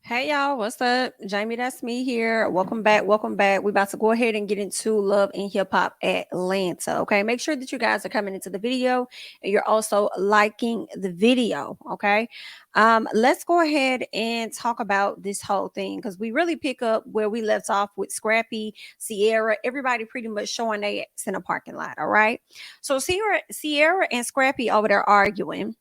Hey y'all, what's up? Jamie, that's me here. Welcome back. Welcome back. We're about to go ahead and get into Love and Hip Hop Atlanta. Okay, make sure that you guys are coming into the video and you're also liking the video. Okay, let's go ahead and talk about this whole thing because we really pick up where we left off with Scrappy, Sierra, everybody pretty much showing their ass in a parking lot. All right, so Sierra and Scrappy over there arguing,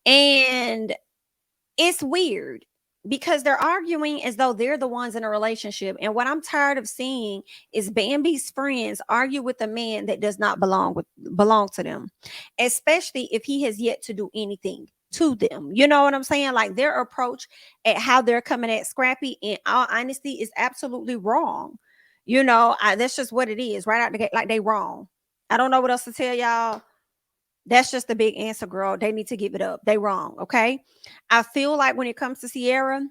and it's weird because they're arguing as though they're the ones in a relationship. And what I'm tired of seeing is Bambi's friends argue with a man that does not belong to them, especially if he has yet to do anything to them. You know what I'm saying? Like their approach at how they're coming at Scrappy, in all honesty, is absolutely wrong. That's just what it is, right out the gate. Like they wrong. I don't know what else to tell y'all. That's just the big answer, girl. They need to give it up. They wrong. Okay. I feel like when it comes to Sierra,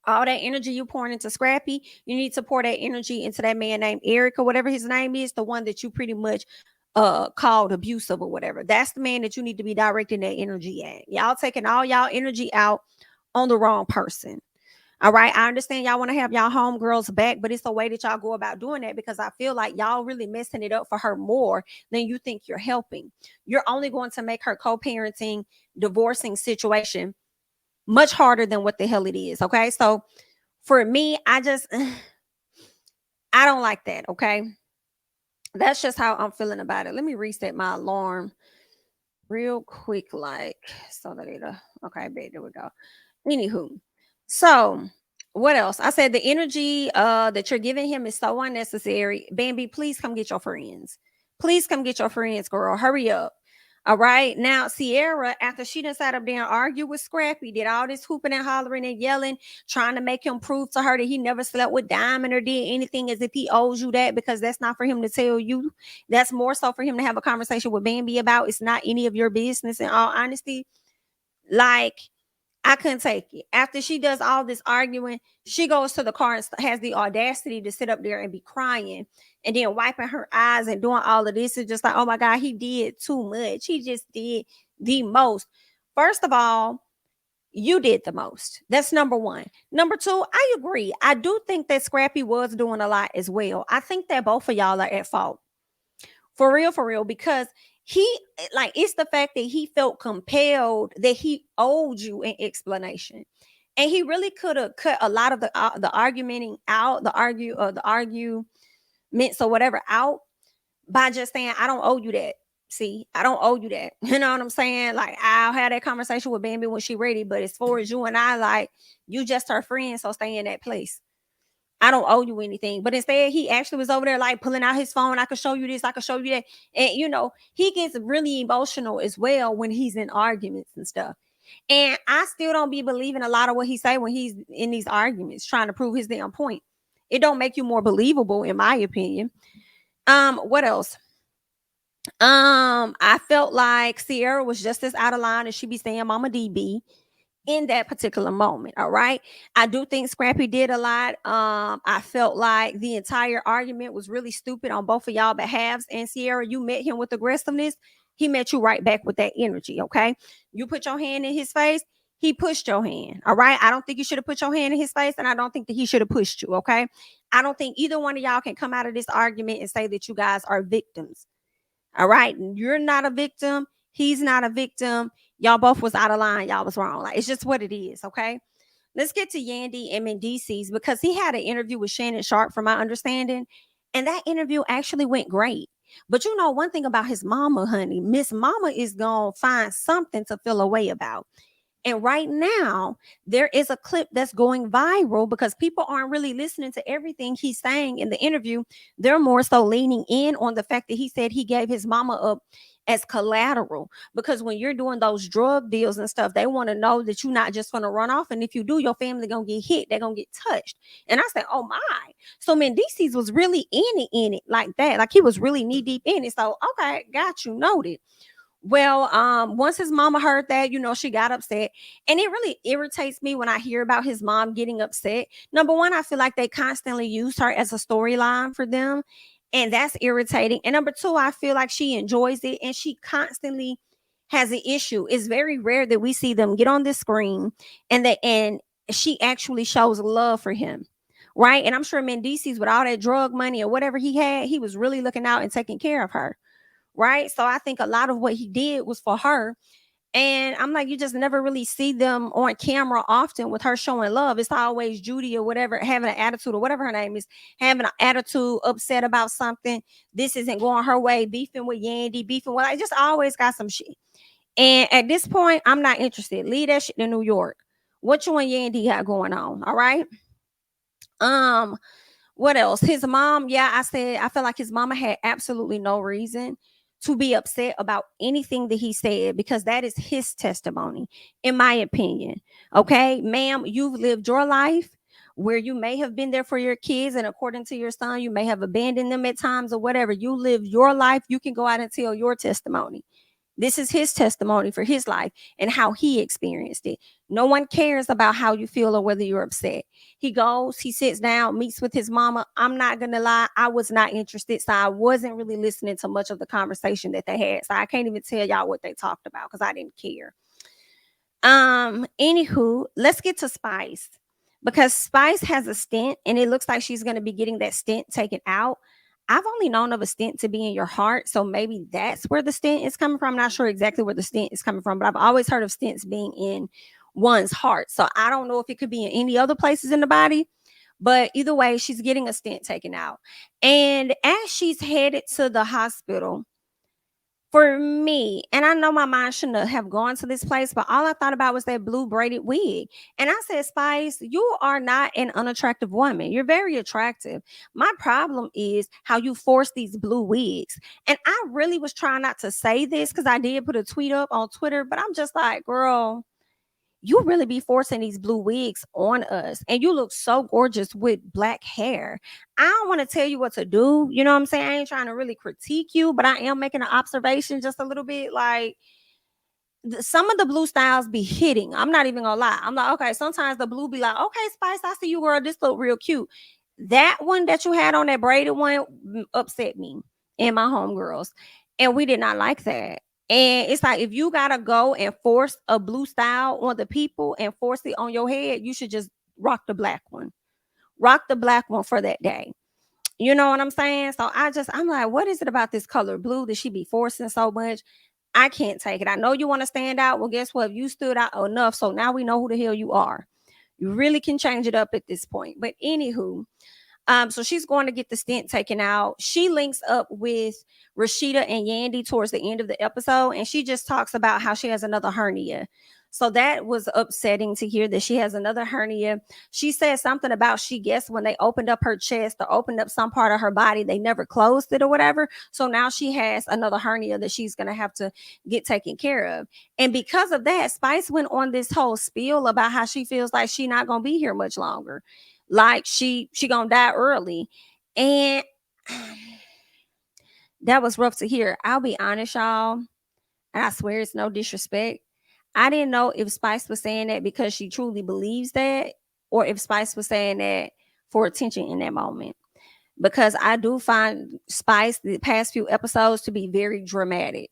all that energy you pouring into Scrappy, you need to pour that energy into that man named Eric or whatever his name is, the one that you pretty much called abusive or whatever. That's the man that you need to be directing that energy at. Y'all taking all y'all energy out on the wrong person. All right. I understand y'all want to have y'all homegirls back, but it's the way that y'all go about doing that because I feel like y'all really messing it up for her more than you think you're helping. You're only going to make her co-parenting, divorcing situation much harder than what the hell it is. Okay. So for me, I don't like that. Okay. That's just how I'm feeling about it. Let me reset my alarm real quick, like so that it'll okay, babe, there we go. Anywho, so what else? I said the energy that you're giving him is so unnecessary. Bambi, please come get your friends. Please come get your friends, girl. Hurry up. All right. Now, Sierra, after she done sat up there and argued with Scrappy, did all this hooping and hollering and yelling, trying to make him prove to her that he never slept with Diamond or did anything as if he owes you that, because that's not for him to tell you. That's more so for him to have a conversation with Bambi about. It's not any of your business, in all honesty. Like, I couldn't take it. After she does all this arguing, she goes to the car and has the audacity to sit up there and be crying and then wiping her eyes and doing all of this. It's just like, oh my God, he did too much. He just did the most. First of all, you did the most. That's number one. Number two, I agree. I do think that Scrappy was doing a lot as well. I think that both of y'all are at fault. For real, because he, like, it's the fact that he felt compelled that he owed you an explanation, and he really could have cut a lot of the argumenting out, the arguments or whatever out by just saying, I don't owe you that. See, I don't owe you that. You know what I'm saying? Like, I'll have that conversation with Bambi when she ready, but as far as you and I, like, you just her friend, so stay in that place. I don't owe you anything. But instead, he actually was over there like pulling out his phone. I could show you this, I could show you that. And he gets really emotional as well when he's in arguments and stuff. And I still don't be believing a lot of what he say when he's in these arguments, trying to prove his damn point. It don't make you more believable, in my opinion. What else? I felt like Sierra was just as out of line as she be saying Mama DB in that particular moment. All right. I do think Scrappy did a lot. I felt like the entire argument was really stupid on both of y'all behalves. And Sierra, you met him with aggressiveness. He met you right back with that energy. Okay. You put your hand in his face. He pushed your hand. All right. I don't think you should have put your hand in his face. And I don't think that he should have pushed you. Okay. I don't think either one of y'all can come out of this argument and say that you guys are victims. All right. You're not a victim. He's not a victim. Y'all both was out of line. Y'all was wrong. Like, it's just what it is. Okay. Let's get to Yandy and Mendices, because he had an interview with Shannon Sharp, from my understanding. And that interview actually went great. But you know, one thing about his mama, honey, Miss Mama is going to find something to feel away about. And right now, there is a clip that's going viral because people aren't really listening to everything he's saying in the interview. They're more so leaning in on the fact that he said he gave his mama up as collateral, because when you're doing those drug deals and stuff, they want to know that you're not just going to run off. And if you do, your family going to get hit. They're going to get touched. And I said, oh my. So Mendices was really in it like that. Like, he was really knee deep in it. So, okay, got you, noted. Well, once his mama heard that, she got upset. And it really irritates me when I hear about his mom getting upset. Number one, I feel like they constantly use her as a storyline for them. And that's irritating. And number two, I feel like she enjoys it and she constantly has an issue. It's very rare that we see them get on the screen and she actually shows love for him, right? And I'm sure Mendices, with all that drug money or whatever he had, he was really looking out and taking care of her, right? So I think a lot of what he did was for her. And I'm like, you just never really see them on camera often with her showing love. It's always Judy or whatever having an attitude, or whatever her name is, having an attitude, upset about something. This isn't going her way, beefing with Yandy, beefing with, I just always got some shit. And at this point, I'm not interested. Leave that shit to New York. What you and Yandy got going on? All right. Um, what else? His mom, yeah, I said I feel like his mama had absolutely no reason to be upset about anything that he said, because that is his testimony, in my opinion. Okay, ma'am, you've lived your life where you may have been there for your kids, and according to your son, you may have abandoned them at times or whatever. You live your life. You can go out and tell your testimony. This is his testimony for his life and how he experienced it. No one cares about how you feel or whether you're upset. He goes, he sits down, meets with his mama. I'm not going to lie, I was not interested. So I wasn't really listening to much of the conversation that they had. So I can't even tell y'all what they talked about because I didn't care. Anywho, let's get to Spice, because Spice has a stent and it looks like she's going to be getting that stent taken out. I've only known of a stent to be in your heart, so maybe that's where the stent is coming from. I'm not sure exactly where the stent is coming from, but I've always heard of stents being in one's heart. So I don't know if it could be in any other places in the body, but either way, she's getting a stent taken out. And as she's headed to the hospital, for me, and I know my mind shouldn't have gone to this place, but all I thought about was that blue braided wig. And I said, Spice, you are not an unattractive woman. You're very attractive. My problem is how you force these blue wigs. And I really was trying not to say this because I did put a tweet up on Twitter, but I'm just like, girl, you really be forcing these blue wigs on us, and you look so gorgeous with black hair. I don't want to tell you what to do, you know what I'm saying? I ain't trying to really critique you, but I am making an observation just a little bit. Like, some of the blue styles be hitting. I'm not even gonna lie. I'm like, okay, sometimes the blue be like, okay, Spice, I see you, girl, this look real cute. That one that you had on, that braided one, upset me and my homegirls, and we did not like that. And it's like, if you gotta go and force a blue style on the people and force it on your head, you should just rock the black one. Rock the black one for that day. You know what I'm saying? So I'm like, what is it about this color blue that she be forcing so much? I can't take it. I know you want to stand out. Well, guess what? You stood out enough. So now we know who the hell you are. You really can change it up at this point. But anywho, so she's going to get the stent taken out. She links up with Rasheeda and Yandy towards the end of the episode, and she just talks about how she has another hernia. So that was upsetting to hear that she has another hernia. She said something about, she guessed when they opened up her chest or opened up some part of her body, they never closed it or whatever. So now she has another hernia that she's going to have to get taken care of. And because of that, Spice went on this whole spiel about how she feels like she's not going to be here much longer, like she gonna die early. And that was rough to hear. I'll be honest, y'all, and I swear it's no disrespect, I didn't know if Spice was saying that because she truly believes that, or if Spice was saying that for attention in that moment, because I do find Spice the past few episodes to be very dramatic,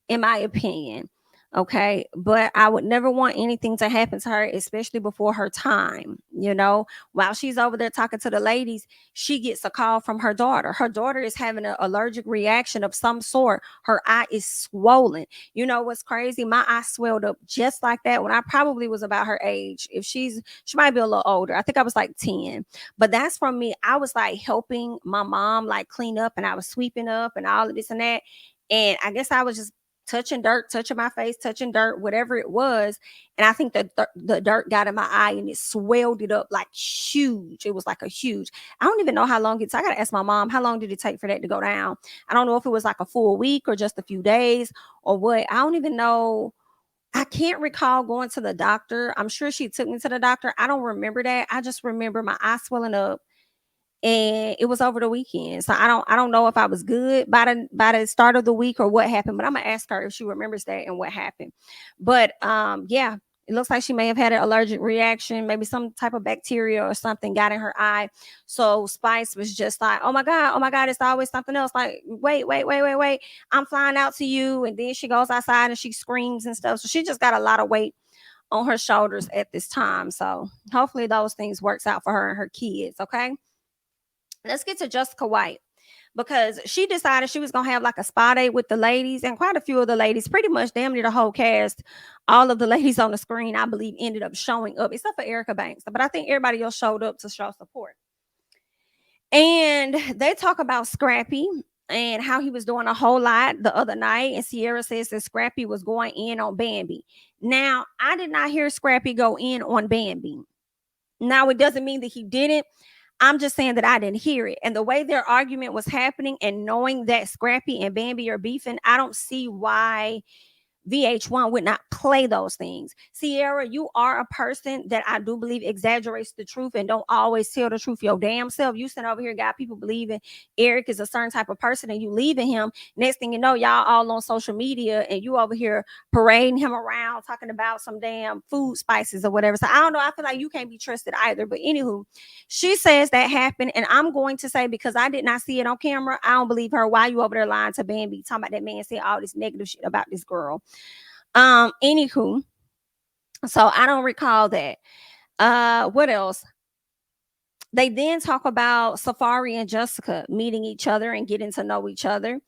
in my opinion. Okay. But I would never want anything to happen to her, especially before her time. You know, while she's over there talking to the ladies, she gets a call from her daughter. Her daughter is having an allergic reaction of some sort. Her eye is swollen. You know what's crazy? My eye swelled up just like that when I probably was about her age. If she might be a little older. I think I was like 10. But that's from me. I was like helping my mom like clean up, and I was sweeping up and all of this and that. And I guess I was just touching dirt, touching my face, touching dirt, whatever it was. And I think the dirt got in my eye and it swelled it up like huge. It was like a huge, I don't even know how long it's, I got to ask my mom, how long did it take for that to go down? I don't know if it was like a full week or just a few days or what. I don't even know. I can't recall going to the doctor. I'm sure she took me to the doctor. I don't remember that. I just remember my eye swelling up, and it was over the weekend. So I don't know if I was good by the start of the week or what happened, but I'm gonna ask her if she remembers that and what happened. But yeah, it looks like she may have had an allergic reaction, maybe some type of bacteria or something got in her eye. So Spice was just like, oh my God, it's always something else. Like, wait, I'm flying out to you. And then she goes outside and she screams and stuff. So she just got a lot of weight on her shoulders at this time. So hopefully those things works out for her and her kids. Okay. Let's get to Jessica White, because she decided she was gonna have like a spa day with the ladies, and quite a few of the ladies, pretty much damn near the whole cast, all of the ladies on the screen, I believe, ended up showing up, except for Erica Banks. But I think everybody else showed up to show support. And they talk about Scrappy and how he was doing a whole lot the other night. And Sierra says that Scrappy was going in on Bambi. Now, I did not hear Scrappy go in on Bambi. Now, it doesn't mean that he didn't. I'm just saying that I didn't hear it. And the way their argument was happening, and knowing that Scrappy and Bambi are beefing, I don't see why VH1 would not play those things. Sierra, you are a person that I do believe exaggerates the truth and don't always tell the truth your damn self. You sitting over here got people believing Eric is a certain type of person and you leaving him. Next thing you know, y'all all on social media and you over here parading him around talking about some damn food spices or whatever. So I don't know. I feel like you can't be trusted either. But anywho, she says that happened. And I'm going to say, because I did not see it on camera, I don't believe her. Why you over there lying to Bambi, talking about that man said all this negative shit about this girl? Anywho, so I don't recall that. What else? They then talk about Safari and Jessica meeting each other and getting to know each other.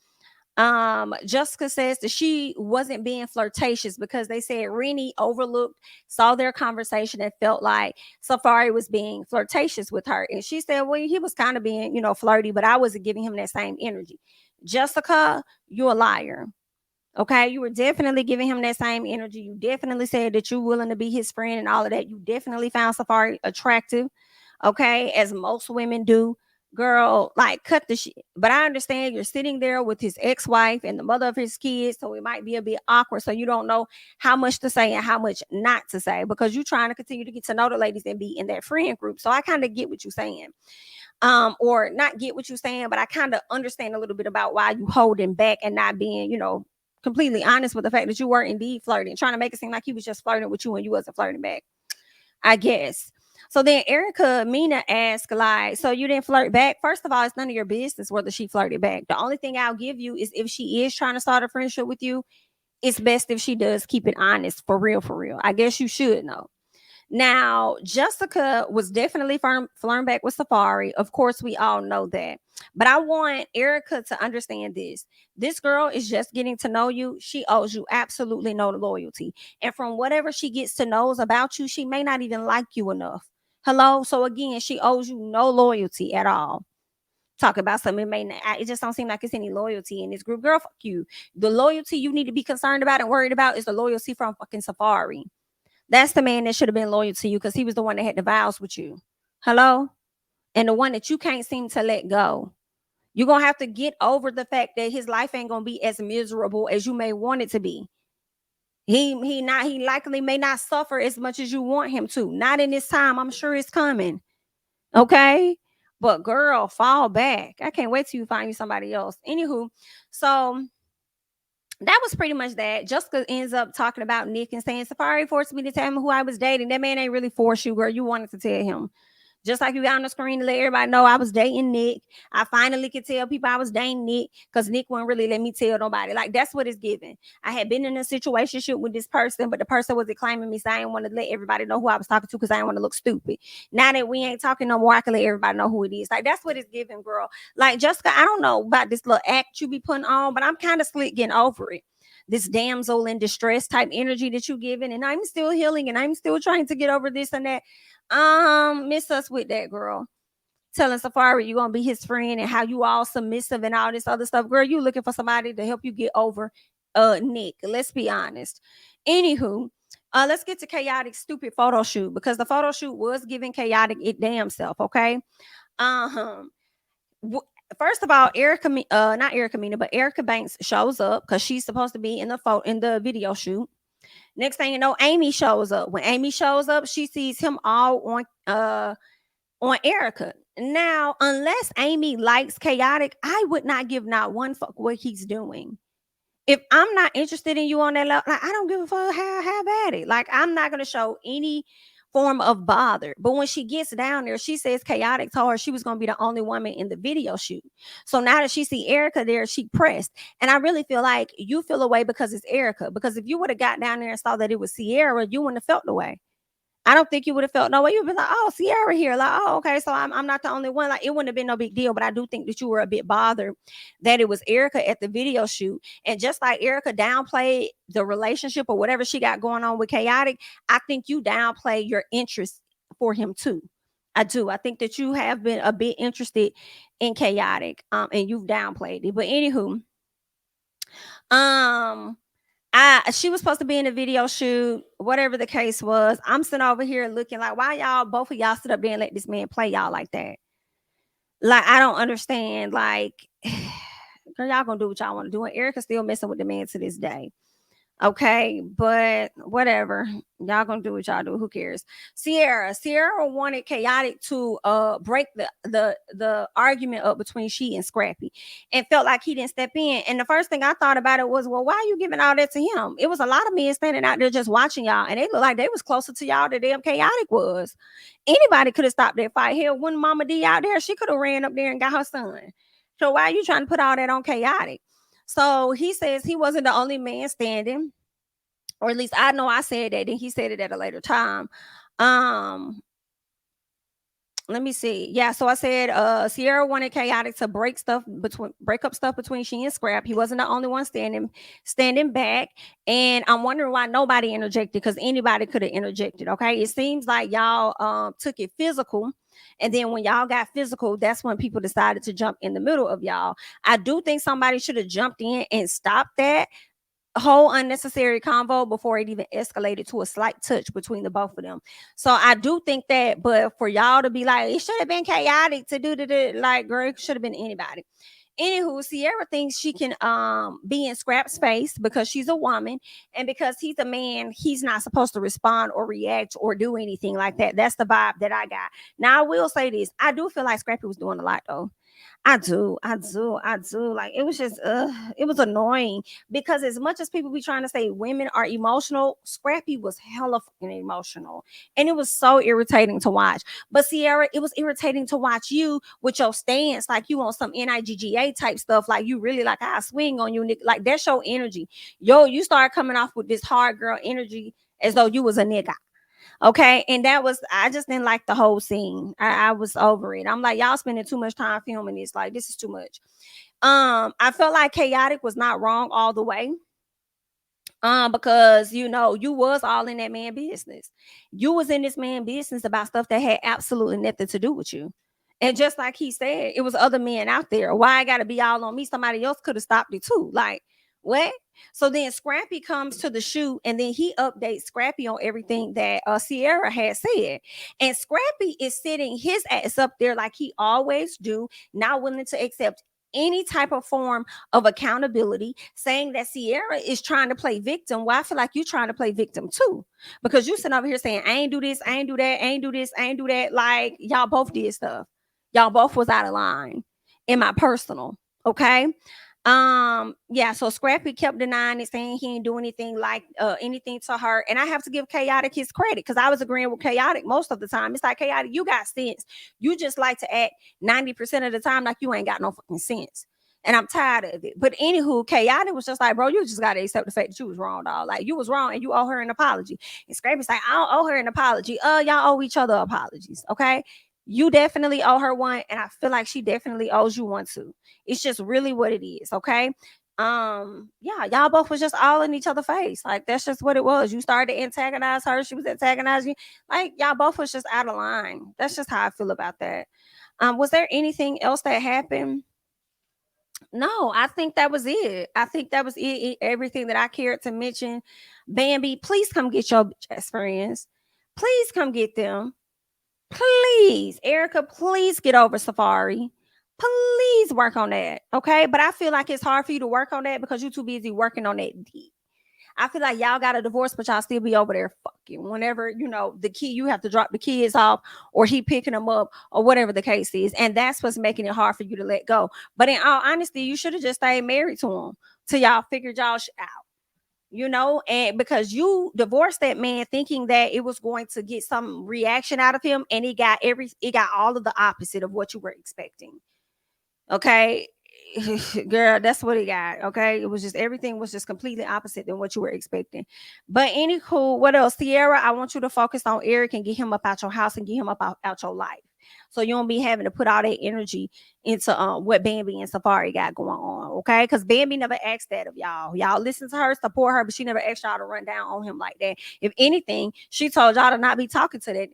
Jessica says that she wasn't being flirtatious because they said Renni overlooked, saw their conversation and felt like Safari was being flirtatious with her. And she said, well, he was kind of being, flirty, but I wasn't giving him that same energy. Jessica, you're a liar. Okay, you were definitely giving him that same energy. You definitely said that you're willing to be his friend and all of that. You definitely found Safari attractive, okay, as most women do. Girl, like, cut the shit. But I understand you're sitting there with his ex-wife and the mother of his kids, so it might be a bit awkward. So you don't know how much to say and how much not to say, because you're trying to continue to get to know the ladies and be in that friend group. So I kind of get what you're saying. Or not get what you're saying, but I kind of understand a little bit about why you holding back and not being, completely honest with the fact that you were indeed flirting, trying to make it seem like he was just flirting with you and you wasn't flirting back, I guess. So then Erica Mina asked, like, so you didn't flirt back? First of all, it's none of your business whether she flirted back. The only thing I'll give you is if she is trying to start a friendship with you, it's best if she does keep it honest, for real, for real. I guess you should know. Now, Jessica was definitely flirting back with Safari. Of course, we all know that. But I want Erica to understand this. This girl is just getting to know you. She owes you absolutely no loyalty. And from whatever she gets to know about you, she may not even like you enough. Hello? So again, she owes you no loyalty at all. Talk about something, it just don't seem like it's any loyalty in this group. Girl, fuck you. The loyalty you need to be concerned about and worried about is the loyalty from fucking Safari. That's the man that should have been loyal to you, because he was the one that had the vows with you. Hello? And the one that you can't seem to let go. You're going to have to get over the fact that his life ain't going to be as miserable as you may want it to be. He likely may not suffer as much as you want him to. Not in this time. I'm sure it's coming. Okay? But girl, fall back. I can't wait till you find you somebody else. Anywho, so that was pretty much that. Jessica ends up talking about Nick and saying, Safari forced me to tell him who I was dating. That man ain't really forced you, girl. You wanted to tell him. Just like you got on the screen to let everybody know I was dating Nick. I finally could tell people I was dating Nick because Nick wouldn't really let me tell nobody. Like, that's what it's giving. I had been in a situationship with this person, but the person wasn't claiming me, so I didn't want to let everybody know who I was talking to because I didn't want to look stupid. Now that we ain't talking no more, I can let everybody know who it is. Like, that's what it's giving, girl. Like, Jessica, I don't know about this little act you be putting on, but I'm kind of slick getting over it. This damsel in distress type energy that you giving, and I'm still healing and I'm still trying to get over this and that. Miss us with that, girl. Telling Safari you're gonna be his friend and how you all submissive and all this other stuff. Girl, you looking for somebody to help you get over Nick. Let's be honest. Anywho, let's get to Khaotic's stupid photo shoot, because the photo shoot was giving Khaotic it damn self, okay? First of all, not Erica Mina, but Erica Banks shows up because she's supposed to be in the video shoot. Next thing you know, Amy shows up. When Amy shows up, she sees him all on Erica. Now, unless Amy likes Khaotic, I would not give not one fuck what he's doing. If I'm not interested in you on that level, like, I don't give a fuck how bad it. Like, I'm not gonna show any form of bother. But when she gets down there, she says Khaotic told her she was going to be the only woman in the video shoot. So now that she see Erica there, she pressed. And I really feel like you feel away because it's Erica. Because if you would have got down there and saw that it was Sierra, you wouldn't have felt the way. I don't think you would have felt no way. You'd be like, oh, Sierra here. Like, oh, okay. So I'm not the only one. Like, it wouldn't have been no big deal. But I do think that you were a bit bothered that it was Erica at the video shoot. And just like Erica downplayed the relationship or whatever she got going on with Khaotic, I think you downplay your interest for him too. I do. I think that you have been a bit interested in Khaotic, and you've downplayed it. But anywho, um, she was supposed to be in a video shoot, whatever the case was. I'm sitting over here looking like, why y'all, both of y'all sit up there and let this man play y'all like that? Like, I don't understand. Like, girl, y'all gonna do what y'all want to do. And Erica's still messing with the man to this day. Okay, but whatever. Y'all gonna do what y'all do. Who cares? Sierra wanted Khaotic to break the argument up between she and Scrappy, and felt like he didn't step in. And the first thing I thought about it was, well, why are you giving all that to him? It was a lot of men standing out there just watching y'all, and they looked like they was closer to y'all than damn Khaotic was. Anybody could have stopped that fight. Hell, when Momma D out there, she could have ran up there and got her son. So why are you trying to put all that on Khaotic? So he says he wasn't the only man standing, or at least I know I said that. Then he said it at a later time. Let me see. Yeah, so I said Sierra wanted Khaotic to break up stuff between she and Scrap. He wasn't the only one standing back. And I'm wondering why nobody interjected, because anybody could have interjected. Okay. It seems like y'all took it physical. And then when y'all got physical, that's when people decided to jump in the middle of y'all. I do think somebody should have jumped in and stopped that whole unnecessary convo before it even escalated to a slight touch between the both of them. So I do think that, but for y'all to be like, it should have been Khaotic to do the like, girl, it should have been anybody. Anywho, Sierra thinks she can be in Scrap's face because she's a woman, and because he's a man, he's not supposed to respond or react or do anything like that. That's the vibe that I got. Now I will say this. I do feel like Scrappy was doing a lot though. I do. Like, it was just it was annoying, because as much as people be trying to say women are emotional, Scrappy was hella fucking emotional. And it was so irritating to watch. But Sierra, it was irritating to watch you with your stance, like you on some NIGGA type stuff, like you really like I swing on you, like that's your energy. Yo, you start coming off with this hard girl energy as though you was a nigga. Okay. And that was, I just didn't like the whole scene. I was over it. I'm like, y'all spending too much time filming this. Like, this is too much. I felt like Khaotic was not wrong all the way. Because you know, you was all in that man business. You was in this man business about stuff that had absolutely nothing to do with you. And just like he said, it was other men out there. Why I gotta be all on me? Somebody else could have stopped it too. Like, what? So then Scrappy comes to the shoot, and then he updates Scrappy on everything that Sierra had said. And Scrappy is sitting his ass up there like he always do, not willing to accept any type of form of accountability, saying that Sierra is trying to play victim. Well, I feel like you trying to play victim too, because you sitting over here saying, I ain't do this, I ain't do that, I ain't do this, I ain't do that. Like, y'all both did stuff. Y'all both was out of line in my personal. Okay. Yeah, so Scrappy kept denying it, saying he didn't do anything like anything to her. And I have to give Khaotic his credit, because I was agreeing with Khaotic most of the time. It's like, Khaotic, you got sense. You just like to act 90% of the time like you ain't got no fucking sense. And I'm tired of it. But anywho, Khaotic was just like, bro, you just gotta accept the fact that you was wrong, dog. Like, you was wrong and you owe her an apology. And Scrappy's like, I don't owe her an apology. Y'all owe each other apologies. Okay. You definitely owe her one, and I feel like she definitely owes you one too. It's just really what it is. Okay. Yeah, y'all both was just all in each other's face. Like, that's just what it was. You started to antagonize her, she was antagonizing you. Like, y'all both was just out of line. That's just how I feel about that. Was there anything else that happened? No, I think that was it. I think that was it. Everything that I cared to mention. Bambi, please come get your best friends. Please come get them. Please, Erica, please get over Safari. Please work on that. Okay. But I feel like it's hard for you to work on that because you're too busy working on that deep. I feel like y'all got a divorce, but y'all still be over there fucking. Whenever, you know, the kid, you have to drop the kids off, or he picking them up, or whatever the case is. And that's what's making it hard for you to let go. But in all honesty, you should have just stayed married to him till y'all figured y'all out. and because you divorced that man thinking that it was going to get some reaction out of him, and it got all of the opposite of what you were expecting. Okay. Girl, that's what he got. Okay. It was just everything was just completely opposite than what you were expecting. But anywho, what else? Sierra, I want you to focus on Eric and get him up out your house and get him up out your life. So you don't be having to put all that energy into what Bambi and Safari got going on. Okay. Because Bambi never asked that of y'all. Y'all listen to her, support her, but she never asked y'all to run down on him like that. If anything, she told y'all to not be talking to that.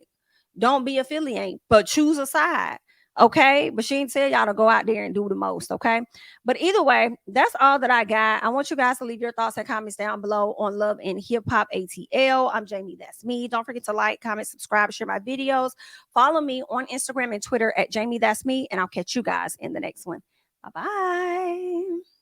Don't be affiliate, but choose a side. Okay. But she didn't tell y'all to go out there and do the most. Okay. But either way, that's all that I got. I want you guys to leave your thoughts and comments down below on Love and Hip Hop ATL. I'm Jamie. That's me. Don't forget to like, comment, subscribe, share my videos. Follow me on Instagram and Twitter at Jamie. That's me. And I'll catch you guys in the next one. Bye bye.